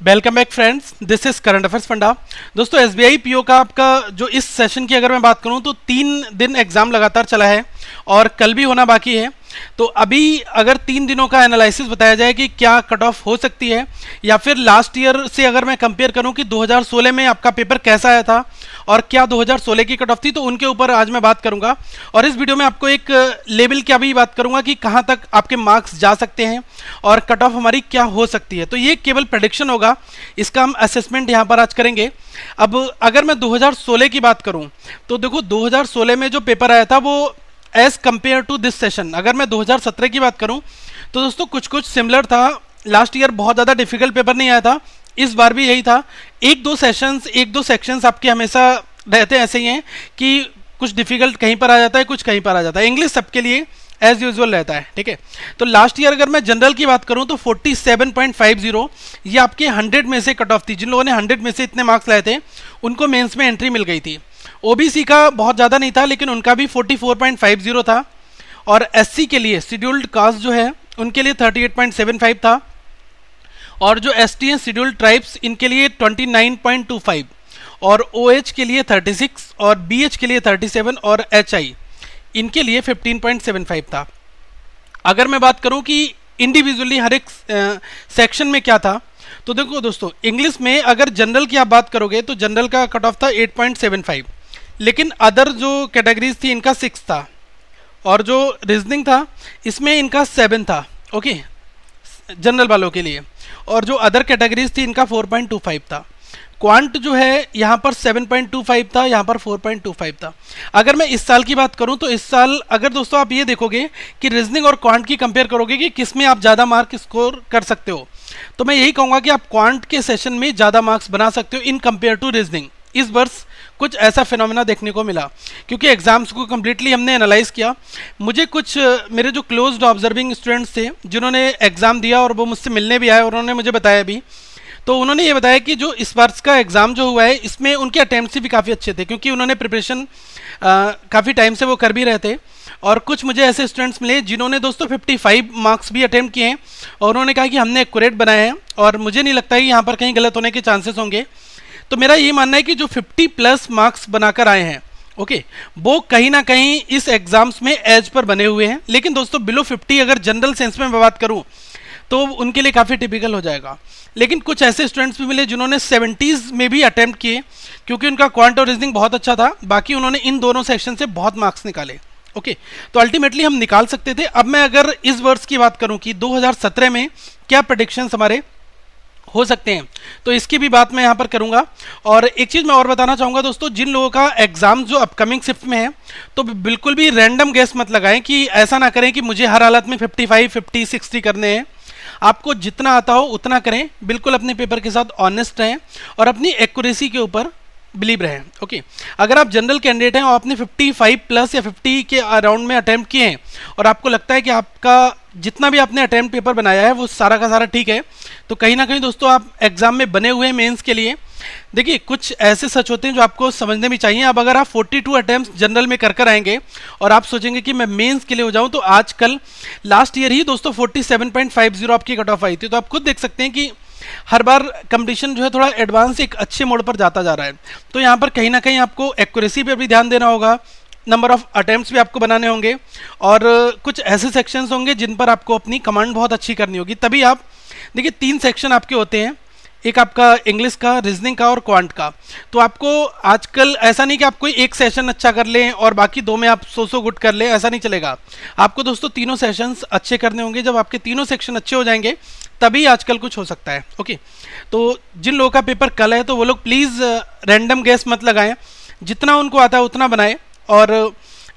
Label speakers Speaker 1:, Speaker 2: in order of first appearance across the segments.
Speaker 1: Welcome back friends, this is current affairs funda. दोस्तों SBI PO का आपका जो इस सेशन की अगर मैं बात करूं तो 3 दिन एग्जाम लगातार चला है और कल भी होना बाकी है। तो अभी अगर 3 दिनों का एनालिसिस बताया जाए कि क्या कट ऑफ हो सकती है या फिर लास्ट ईयर से अगर मैं कंपेयर करूं कि 2016 में आपका पेपर कैसा आया था और क्या 2016 की कट ऑफ थी, तो उनके ऊपर आज मैं बात करूंगा। और इस वीडियो में आपको एक लेवल की भी बात करूंगा कि कहां तक आपके मार्क्स जा सकते हैं और कट ऑफ हमारी क्या हो सकती है। तो ये केवल प्रेडिक्शन होगा, इसका हम असेसमेंट यहां पर आज करेंगे। अब अगर मैं 2016 की बात करूं तो देखो 2016 में जो पेपर आया था वो as compared to this session, अगर मैं 2017 की बात करूं तो दोस्तों कुछ कुछ सिमिलर था। लास्ट ईयर बहुत ज़्यादा डिफिकल्ट पेपर नहीं आया था, इस बार भी यही था। एक दो सेक्शंस आपके हमेशा रहते ऐसे ही हैं कि कुछ डिफिकल्ट कहीं पर आ जाता है, कुछ कहीं पर आ जाता है। इंग्लिश सबके लिए एज यूजुअल रहता है, ठीक है। तो लास्ट ईयर अगर मैं जनरल की बात करूं तो 47.50 ये आपके 100 में से कट ऑफ थी। जिन लोगों ने 100 में से इतने मार्क्स लाए थे उनको मेंस में एंट्री मिल गई थी। ओबीसी का बहुत ज़्यादा नहीं था लेकिन उनका भी 44.50 था। और एससी के लिए शेड्यूल्ड कास्ट जो है उनके लिए 38.75 था। और जो एसटी हैं शेड्यूल्ड ट्राइब्स इनके लिए 29.25 और ओएच के लिए 36 और बीएच के लिए 37 और एचआई इनके लिए 15.75 था। अगर मैं बात करूं कि इंडिविजुअली हर एक सेक्शन में क्या था, तो देखो दोस्तों इंग्लिश में अगर जनरल की आप बात करोगे तो जनरल का कट ऑफ था 8.75, लेकिन अदर जो कैटेगरीज थी इनका 6 था। और जो रीजनिंग था इसमें इनका 7 था, ओके, जनरल वालों के लिए। और जो अदर कैटेगरीज थी इनका 4.25 था। क्वांट जो है यहाँ पर 7.25 था, यहाँ पर 4.25 था। अगर मैं इस साल की बात करूँ तो इस साल अगर दोस्तों आप ये देखोगे कि रीजनिंग और क्वांट की कंपेयर करोगे कि किस में आप ज़्यादा मार्क स्कोर कर सकते हो, तो मैं यही कहूँगा कि आप क्वांट के सेशन में ज़्यादा मार्क्स बना सकते हो इन कंपेयर टू रीजनिंग। इस वर्ष कुछ ऐसा फिनोमेना देखने को मिला क्योंकि एग्जाम्स को कम्प्लीटली हमने एनालाइज किया। मुझे कुछ मेरे जो क्लोज्ड ऑब्जर्विंग स्टूडेंट्स थे जिन्होंने एग्ज़ाम दिया और वो मुझसे मिलने भी आए और उन्होंने मुझे बताया भी, तो उन्होंने ये बताया कि जो इस वर्ष का एग्ज़ाम जो हुआ है इसमें उनके अटैम्प्ट्स भी काफ़ी अच्छे थे क्योंकि उन्होंने प्रिपरेशन काफ़ी टाइम से वो कर भी रहे थे। और कुछ मुझे ऐसे स्टूडेंट्स मिले जिन्होंने दोस्तों 55 मार्क्स भी अटैम्प्ट किए हैं और उन्होंने कहा कि हमने एक्यूरेट बनाया है और मुझे नहीं लगता कि यहाँ पर कहीं गलत होने के चांसेस होंगे। तो मेरा ये मानना है कि जो 50+ मार्क्स बनाकर आए हैं, ओके, वो कहीं ना कहीं इस एग्जाम्स में एज पर बने हुए हैं। लेकिन दोस्तों बिलो 50 अगर जनरल सेंस में मैं बात करूं तो उनके लिए काफ़ी टिपिकल हो जाएगा। लेकिन कुछ ऐसे स्टूडेंट्स भी मिले जिन्होंने 70s में भी अटैम्प्ट किए क्योंकि उनका क्वांट और रीजनिंग बहुत अच्छा था। बाकी उन्होंने इन दोनों सेक्शन से बहुत मार्क्स निकाले, ओके। तो अल्टीमेटली हम निकाल सकते थे। अब मैं अगर इस वर्ष की बात करूं कि 2017 में क्या प्रेडिक्शंस हमारे हो सकते हैं, तो इसकी भी बात मैं यहाँ पर करूँगा। और एक चीज़ मैं और बताना चाहूँगा दोस्तों, जिन लोगों का एग्जाम जो अपकमिंग शिफ्ट में है तो बिल्कुल भी रैंडम गेस मत लगाएं कि ऐसा ना करें कि मुझे हर हालत में 55, 50, 60 करने हैं। आपको जितना आता हो उतना करें, बिल्कुल अपने पेपर के साथ ऑनेस्ट रहें और अपनी एक्यूरेसी के ऊपर बिलीव रहें, ओके। अगर आप जनरल कैंडिडेट हैं और आपने 55+ या 50 के अराउंड में अटैम्प्ट किए हैं और आपको लगता है कि आपका जितना भी आपने अटैम्प्ट पेपर बनाया है वो सारा का सारा ठीक है, तो कहीं ना कहीं दोस्तों आप एग्जाम में बने हुए हैं मेंस के लिए। देखिए कुछ ऐसे सच होते हैं जो आपको समझने भी चाहिए। अब अगर आप 42 अटैम्प्ट जनरल में कर आएंगे और आप सोचेंगे कि मैं मेंस के लिए हो जाऊं, तो आजकल लास्ट ईयर ही दोस्तों 47.50 आपकी कट ऑफ आई थी। तो आप खुद देख सकते हैं कि हर बार कंपटीशन जो है थोड़ा एडवांस एक अच्छे मोड पर जाता जा रहा है। तो यहाँ पर कहीं ना कहीं आपको एक्यूरेसी पर भी ध्यान देना होगा, नंबर ऑफ अटैम्प्ट्स भी आपको बनाने होंगे और कुछ ऐसे सेक्शंस होंगे जिन पर आपको अपनी कमांड बहुत अच्छी करनी होगी। तभी आप देखिए 3 सेक्शन आपके होते हैं, एक आपका इंग्लिश का, रीजनिंग का और क्वांट का। तो आपको आजकल ऐसा नहीं कि आप कोई एक सेशन अच्छा कर लें और बाकी 2 में आप सो गुड कर लें, ऐसा नहीं चलेगा। आपको दोस्तों तीनों सेशंस अच्छे करने होंगे। जब आपके तीनों सेक्शन अच्छे हो जाएंगे तभी आजकल कुछ हो सकता है, ओके। तो जिन लोगों का पेपर कल है तो वो लोग प्लीज़ रैंडम गेस मत लगाएं, जितना उनको आता है उतना बनाएं और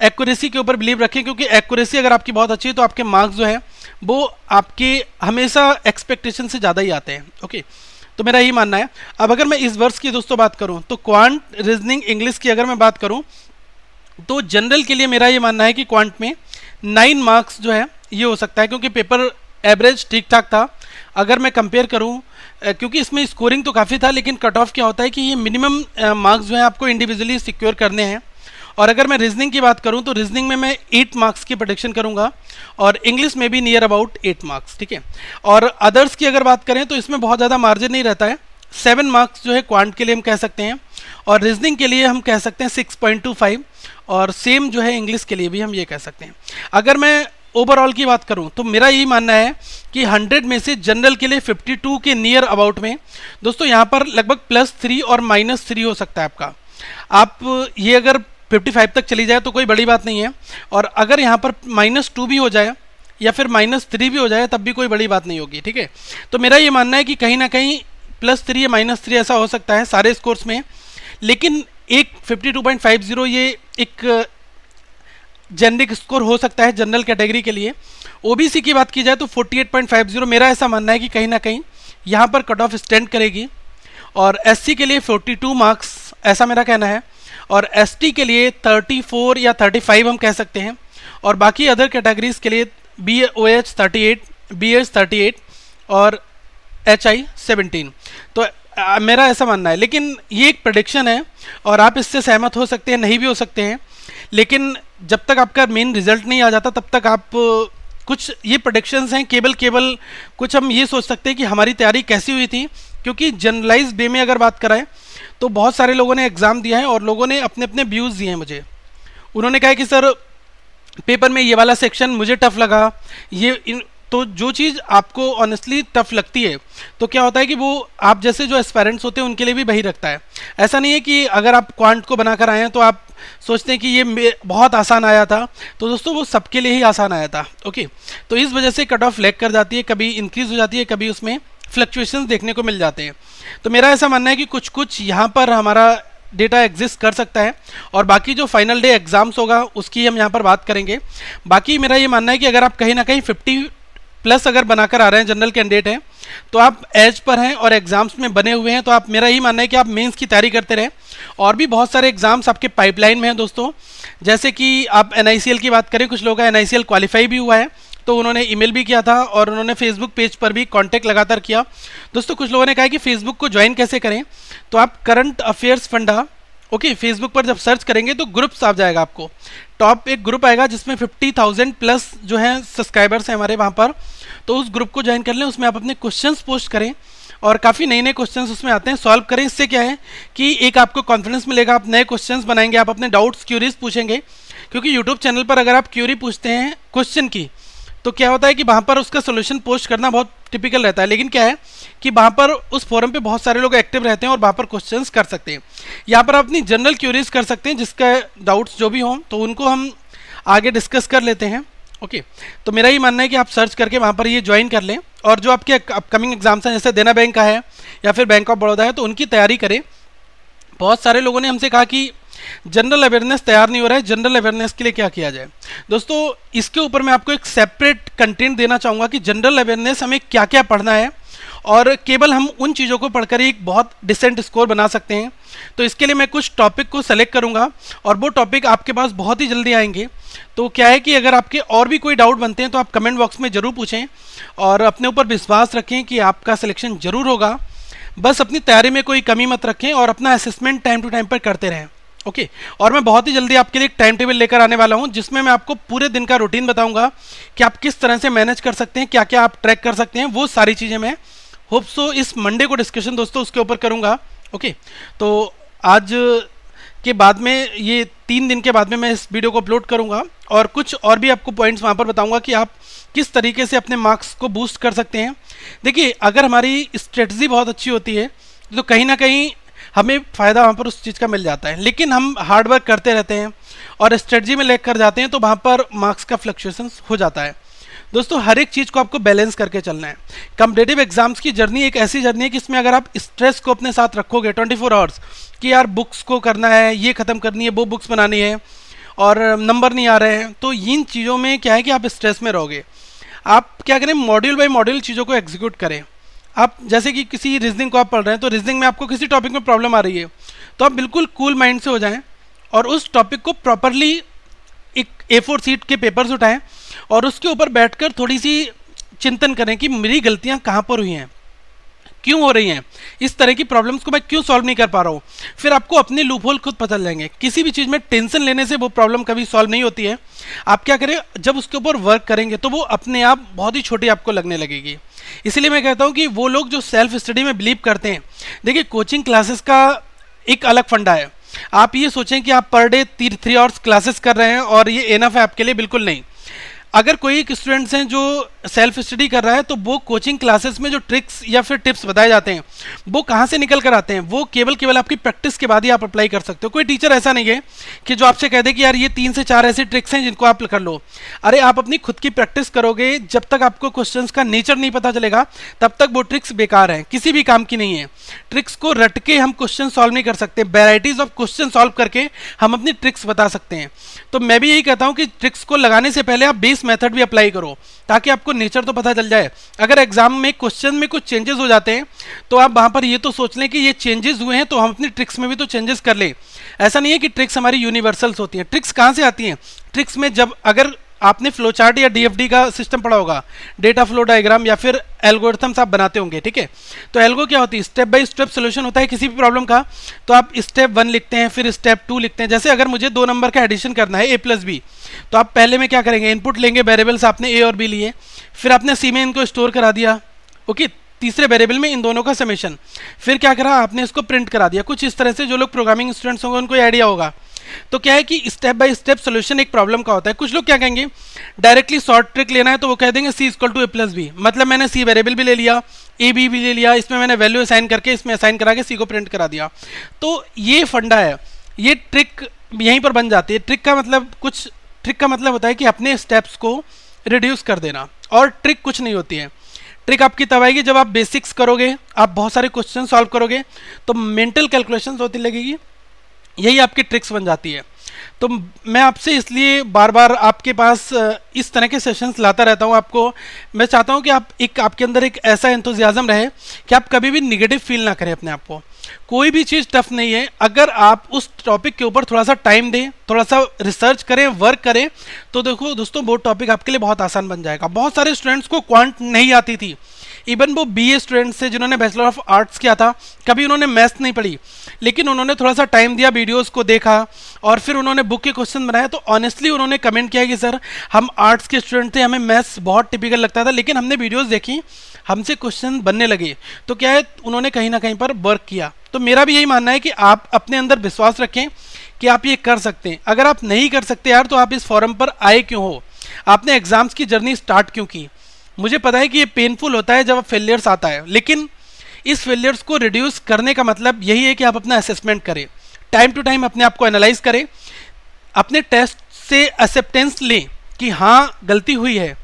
Speaker 1: एक्यूरेसी के ऊपर बिलीव रखें क्योंकि एक्यूरेसी अगर आपकी बहुत अच्छी है तो आपके मार्क्स जो है वो आपके हमेशा एक्सपेक्टेशन से ज़्यादा ही आते हैं, ओके। तो मेरा यही मानना है। अब अगर मैं इस वर्ष की दोस्तों बात करूं तो क्वांट, रीजनिंग, इंग्लिश की अगर मैं बात करूं तो जनरल के लिए मेरा ये मानना है कि क्वांट में 9 मार्क्स जो है ये हो सकता है क्योंकि पेपर एवरेज ठीक ठाक था। अगर मैं कंपेयर करूं क्योंकि इसमें स्कोरिंग तो काफ़ी था लेकिन कट ऑफ क्या होता है कि ये मिनिमम मार्क्स जो है आपको इंडिविजुअली सिक्योर करने हैं और अगर मैं रीजनिंग की बात करूं तो रीजनिंग में मैं 8 मार्क्स की प्रेडिक्शन करूंगा और इंग्लिश में भी नियर अबाउट 8 मार्क्स, ठीक है। और अदर्स की अगर बात करें तो इसमें बहुत ज़्यादा मार्जिन नहीं रहता है, 7 मार्क्स जो है क्वांट के लिए हम कह सकते हैं और रीजनिंग के लिए हम कह सकते हैं 6.25 और सेम जो है इंग्लिश के लिए भी हम ये कह सकते हैं। अगर मैं ओवरऑल की बात करूं तो मेरा यही मानना है कि 100 में से जनरल के लिए 52 के नियर अबाउट में दोस्तों यहाँ पर लगभग +3 और -3 हो सकता है आपका। आप ये अगर 55 तक चली जाए तो कोई बड़ी बात नहीं है, और अगर यहाँ पर -2 भी हो जाए या फिर -3 भी हो जाए तब भी कोई बड़ी बात नहीं होगी, ठीक है। तो मेरा ये मानना है कि कहीं ना कहीं +3 या -3 ऐसा हो सकता है सारे स्कोर्स में, लेकिन एक 52.50 ये एक जेनरिक स्कोर हो सकता है जनरल कैटेगरी के लिए। ओबीसी की बात की जाए तो 48.50 मेरा ऐसा मानना है कि कहीं ना कहीं यहाँ पर कट ऑफ स्टैंड करेगी, और एससी के लिए 42 मार्क्स ऐसा मेरा कहना है, और एसटी के लिए 34 या 35 हम कह सकते हैं, और बाकी अदर कैटेगरीज के लिए BOH 38, BH 38 और HI 17। तो मेरा ऐसा मानना है, लेकिन ये एक प्रेडिक्शन है और आप इससे सहमत हो सकते हैं, नहीं भी हो सकते हैं, लेकिन जब तक आपका मेन रिजल्ट नहीं आ जाता तब तक आप कुछ ये प्रेडिक्शंस हैं केवल कुछ हम ये सोच सकते हैं कि हमारी तैयारी कैसी हुई थी, क्योंकि जनरलाइज वे में अगर बात कराएं तो बहुत सारे लोगों ने एग्ज़ाम दिया है और लोगों ने अपने अपने व्यूज़ दिए हैं मुझे। उन्होंने कहा कि सर पेपर में ये वाला सेक्शन मुझे टफ लगा, तो जो चीज़ आपको ऑनेस्टली टफ लगती है तो क्या होता है कि वो आप जैसे जो एस्पायरेंट्स होते हैं उनके लिए भी वही रखता है। ऐसा नहीं है कि अगर आप क्वांट को बनाकर आए हैं तो आप सोचते हैं कि ये बहुत आसान आया था, तो दोस्तों वो सबके लिए ही आसान आया था, ओके। तो इस वजह से कट ऑफ लैग कर जाती है, कभी इंक्रीज हो जाती है, कभी उसमें फ्लक्चुएशंस देखने को मिल जाते हैं। तो मेरा ऐसा मानना है कि कुछ कुछ यहाँ पर हमारा डेटा एग्जिस्ट कर सकता है, और बाकी जो फाइनल डे एग्जाम्स होगा उसकी हम यहाँ पर बात करेंगे। बाकी मेरा ये मानना है कि अगर आप कहीं ना कहीं 50+ अगर बनाकर आ रहे हैं, जनरल कैंडिडेट हैं, तो आप एज पर हैं और एग्जाम्स में बने हुए हैं, तो आप मेरा यही मानना है कि आप मेंस की तैयारी करते रहें। और भी बहुत सारे एग्जाम्स आपके पाइपलाइन में हैं दोस्तों, जैसे कि आप NICL की बात करें, कुछ लोगों का NICL क्वालिफाई भी हुआ है तो उन्होंने ईमेल भी किया था और उन्होंने फेसबुक पेज पर भी कांटेक्ट लगातार किया। दोस्तों कुछ लोगों ने कहा कि फेसबुक को ज्वाइन कैसे करें, तो आप current affairs funda okay Facebook पर जब सर्च करेंगे तो ग्रुप्स आ जाएगा, आपको टॉप एक ग्रुप आएगा जिसमें 50,000+ जो है सब्सक्राइबर्स हैं हमारे वहाँ पर, तो उस ग्रुप को ज्वाइन कर लें। उसमें आप अपने क्वेश्चंस पोस्ट करें और काफ़ी नए नए क्वेश्चंस उसमें आते हैं, सॉल्व करें। इससे क्या है कि एक आपको कॉन्फिडेंस मिलेगा, आप नए क्वेश्चंस बनाएंगे, आप अपने डाउट्स क्यूरीज पूछेंगे, क्योंकि यूट्यूब चैनल पर अगर आप क्यूरी पूछते हैं क्वेश्चन की तो क्या होता है कि वहाँ पर उसका सोल्यूशन पोस्ट करना बहुत टिपिकल रहता है, लेकिन क्या है कि वहाँ पर उस फोरम पे बहुत सारे लोग एक्टिव रहते हैं और वहाँ पर क्वेश्चंस कर सकते हैं। यहाँ पर आप अपनी जनरल क्यूरीज कर सकते हैं, जिसका डाउट्स जो भी हों तो उनको हम आगे डिस्कस कर लेते हैं, ओके। तो मेरा ये मानना है कि आप सर्च करके वहाँ पर ये ज्वाइन कर लें, और जो आपके अपकमिंग एग्जाम्स हैं जैसे देना बैंक का है या फिर बैंक ऑफ बड़ौदा है तो उनकी तैयारी करें। बहुत सारे लोगों ने हमसे कहा कि जनरल अवेयरनेस तैयार नहीं हो रहा है, जनरल अवेयरनेस के लिए क्या किया जाए। दोस्तों इसके ऊपर मैं आपको एक सेपरेट कंटेंट देना चाहूँगा कि जनरल अवेयरनेस हमें क्या क्या पढ़ना है, और केवल हम उन चीज़ों को पढ़कर ही एक बहुत डिसेंट स्कोर बना सकते हैं। तो इसके लिए मैं कुछ टॉपिक को सेलेक्ट करूँगा और वो टॉपिक आपके पास बहुत ही जल्दी आएंगे। तो क्या है कि अगर आपके और भी कोई डाउट बनते हैं तो आप कमेंट बॉक्स में ज़रूर पूछें और अपने ऊपर विश्वास रखें कि आपका सिलेक्शन ज़रूर होगा। बस अपनी तैयारी में कोई कमी मत रखें और अपना असेसमेंट टाइम टू टाइम पर करते रहें, ओके। और मैं बहुत ही जल्दी आपके लिए एक टाइम टेबल लेकर आने वाला हूं जिसमें मैं आपको पूरे दिन का रूटीन बताऊंगा कि आप किस तरह से मैनेज कर सकते हैं, क्या क्या आप ट्रैक कर सकते हैं, वो सारी चीज़ें मैं होप सो इस मंडे को डिस्कशन दोस्तों उसके ऊपर करूंगा, ओके। तो आज के बाद में ये 3 दिन के बाद में मैं इस वीडियो को अपलोड करूंगा और कुछ और भी आपको पॉइंट्स वहाँ पर बताऊंगा कि आप किस तरीके से अपने मार्क्स को बूस्ट कर सकते हैं। देखिए अगर हमारी स्ट्रेटजी बहुत अच्छी होती है तो कहीं ना कहीं हमें फ़ायदा वहाँ पर उस चीज़ का मिल जाता है, लेकिन हम हार्डवर्क करते रहते हैं और स्ट्रेटजी में लैग कर जाते हैं तो वहाँ पर मार्क्स का फ्लक्चुएशंस हो जाता है। दोस्तों हर एक चीज़ को आपको बैलेंस करके चलना है। कॉम्पिटिटिव एग्जाम्स की जर्नी एक ऐसी जर्नी है कि इसमें अगर आप स्ट्रेस को अपने साथ रखोगे 24 आवर्स कि यार बुक्स को करना है, ये ख़त्म करनी है, वो बुक्स बनानी है और नंबर नहीं आ रहे हैं, तो इन चीज़ों में क्या है कि आप स्ट्रेस में रहोगे। आप क्या करें, मॉड्यूल बाय मॉड्यूल चीज़ों को एग्जीक्यूट करें। आप जैसे कि किसी रीजनिंग को आप पढ़ रहे हैं तो रीजनिंग में आपको किसी टॉपिक में प्रॉब्लम आ रही है तो आप बिल्कुल कूल माइंड से हो जाएं और उस टॉपिक को प्रॉपरली एक A4 शीट के पेपर्स उठाएं और उसके ऊपर बैठकर थोड़ी सी चिंतन करें कि मेरी गलतियां कहाँ पर हुई हैं, क्यों हो रही हैं, इस तरह की प्रॉब्लम्स को मैं क्यों सॉल्व नहीं कर पा रहा हूँ, फिर आपको अपने लूप होल खुद पता चल जाएंगे। किसी भी चीज़ में टेंशन लेने से वो प्रॉब्लम कभी सॉल्व नहीं होती है। आप क्या करें, जब उसके ऊपर वर्क करेंगे तो वो अपने आप बहुत ही छोटी आपको लगने लगेगी। इसलिए मैं कहता हूँ कि वो लोग जो सेल्फ स्टडी में बिलीव करते हैं, देखिए कोचिंग क्लासेस का एक अलग फंडा है। आप ये सोचें कि आप पर डे 3 आवर्स क्लासेस कर रहे हैं और ये एनफ है आपके लिए, बिल्कुल नहीं। अगर कोई एक स्टूडेंट्स हैं जो सेल्फ स्टडी कर रहा है तो वो कोचिंग क्लासेस में जो ट्रिक्स या फिर टिप्स बताए जाते हैं वो कहाँ से निकल कर आते हैं, वो केवल आपकी प्रैक्टिस के बाद ही आप अप्लाई कर सकते हो। कोई टीचर ऐसा नहीं है कि जो आपसे कह दे कि यार ये 3 से 4 ऐसी ट्रिक्स हैं जिनको आप कर लो। अरे आप अपनी खुद की प्रैक्टिस करोगे, जब तक आपको क्वेश्चंस का नेचर नहीं पता चलेगा तब तक वो ट्रिक्स बेकार हैं, किसी भी काम की नहीं है। ट्रिक्स को रट के हम क्वेश्चन सॉल्व नहीं कर सकते, वेराइटीज ऑफ क्वेश्चन सॉल्व करके हम अपनी ट्रिक्स बता सकते हैं। तो मैं भी यही कहता हूँ कि ट्रिक्स को लगाने से पहले आप बेस मेथड भी अप्लाई करो ताकि आपको नेचर तो पता चल जाए। अगर एग्जाम में क्वेश्चन में कुछ चेंजेस हो जाते हैं तो आप वहां पर ये तो सोच लें कि ये चेंजेस हुए हैं तो हम अपनी ट्रिक्स में भी तो चेंजेस कर लें। ऐसा नहीं है कि ट्रिक्स हमारी यूनिवर्सल्स होती हैं। ट्रिक्स कहाँ से आती हैं, ट्रिक्स में जब अगर आपने फ्लो चार्ट या डीएफडी का सिस्टम पढ़ा होगा, डेटा फ्लो डायग्राम या फिर एल्गोरिथम्स आप बनाते होंगे, ठीक है। तो एल्गो क्या होती है, स्टेप बाय स्टेप सोल्यूशन होता है किसी भी प्रॉब्लम का। तो आप स्टेप 1 लिखते हैं, फिर स्टेप 2 लिखते हैं। जैसे अगर मुझे 2 नंबर का एडिशन करना है a+b, तो आप पहले में क्या करेंगे, इनपुट लेंगे, वेरिएबल्स आपने ए और बी लिए, फिर आपने सी में इनको स्टोर करा दिया, ओके, तीसरे वेरिएबल में इन दोनों का समेशन, फिर क्या करा आपने इसको प्रिंट करा दिया। कुछ इस तरह से जो लोग प्रोग्रामिंग स्टूडेंट्स होंगे उनको आइडिया होगा। तो क्या है कि स्टेप बाय स्टेप सोल्यूशन एक प्रॉब्लम का होता है। कुछ लोग क्या कहेंगे, डायरेक्टली शॉर्ट ट्रिक लेना है तो वो कह देंगे c = a+b, मतलब मैंने c वेरिएबल भी ले लिया, a b भी ले लिया, इसमें मैंने वैल्यू असाइन करके इसमें असाइन करा के c को प्रिंट करा दिया। तो ये फंडा है, ये ट्रिक यहीं पर बन जाती है। ट्रिक का मतलब होता है कि अपने स्टेप्स को रिड्यूस कर देना, और ट्रिक कुछ नहीं होती है। ट्रिक आपकी तब आएगी जब आप बेसिक्स करोगे, आप बहुत सारे क्वेश्चन सॉल्व करोगे तो मेंटल कैलकुलेशंस होती लगेगी, यही आपकी ट्रिक्स बन जाती है। तो मैं आपसे इसलिए बार बार आपके पास इस तरह के सेशंस लाता रहता हूँ। आपको मैं चाहता हूँ कि आपके अंदर एक ऐसा एंथुजियाज्म रहे कि आप कभी भी निगेटिव फील ना करें अपने आप को। कोई भी चीज़ टफ नहीं है, अगर आप उस टॉपिक के ऊपर थोड़ा सा टाइम दें, थोड़ा सा रिसर्च करें, वर्क करें, तो देखो दोस्तों वो टॉपिक आपके लिए बहुत आसान बन जाएगा। बहुत सारे स्टूडेंट्स को क्वांट नहीं आती थी, इवन वो बीए स्टूडेंट्स से जिन्होंने बैचलर ऑफ आर्ट्स किया था, कभी उन्होंने मैथ्स नहीं पढ़ी, लेकिन उन्होंने थोड़ा सा टाइम दिया, वीडियोस को देखा और फिर उन्होंने बुक के क्वेश्चन बनाए। तो ऑनेस्टली उन्होंने कमेंट किया कि सर हम आर्ट्स के स्टूडेंट थे, हमें मैथ्स बहुत टिपिकल लगता था, लेकिन हमने वीडियोस देखी, हमसे क्वेश्चन बनने लगे। तो क्या है, उन्होंने कहीं ना कहीं पर वर्क किया। तो मेरा भी यही मानना है कि आप अपने अंदर विश्वास रखें कि आप ये कर सकते हैं। अगर आप नहीं कर सकते यार तो आप इस फोरम पर आए क्यों हो, आपने एग्जाम्स की जर्नी स्टार्ट क्यों की। मुझे पता है कि ये पेनफुल होता है जब फेलियर्स आता है, लेकिन इस फेलियर्स को रिड्यूस करने का मतलब यही है कि आप अपना असेसमेंट करें, टाइम टू टाइम अपने आप को एनालाइज करें, अपने टेस्ट से एक्सेप्टेंस लें कि हाँ गलती हुई है,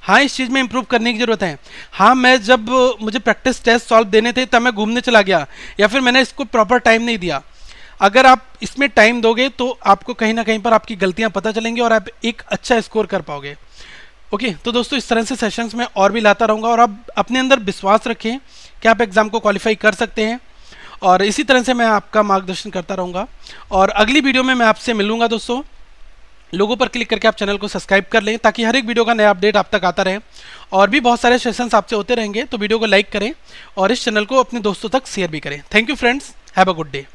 Speaker 1: हाँ इस चीज़ में इंप्रूव करने की ज़रूरत है, हाँ मैं जब मुझे प्रैक्टिस टेस्ट सॉल्व देने थे तब मैं घूमने चला गया या फिर मैंने इसको प्रॉपर टाइम नहीं दिया। अगर आप इसमें टाइम दोगे तो आपको कहीं ना कहीं पर आपकी गलतियाँ पता चलेंगी और आप एक अच्छा स्कोर कर पाओगे। ओके, तो दोस्तों इस तरह से सेशंस में और भी लाता रहूँगा और आप अपने अंदर विश्वास रखें कि आप एग्ज़ाम को क्वालिफाई कर सकते हैं, और इसी तरह से मैं आपका मार्गदर्शन करता रहूँगा। और अगली वीडियो में मैं आपसे मिलूँगा दोस्तों। लोगों पर क्लिक करके आप चैनल को सब्सक्राइब कर लें ताकि हर एक वीडियो का नया अपडेट आप तक आता रहे, और भी बहुत सारे सेशंस आपसे होते रहेंगे। तो वीडियो को लाइक करें और इस चैनल को अपने दोस्तों तक शेयर भी करें। Thank you friends, have a good day.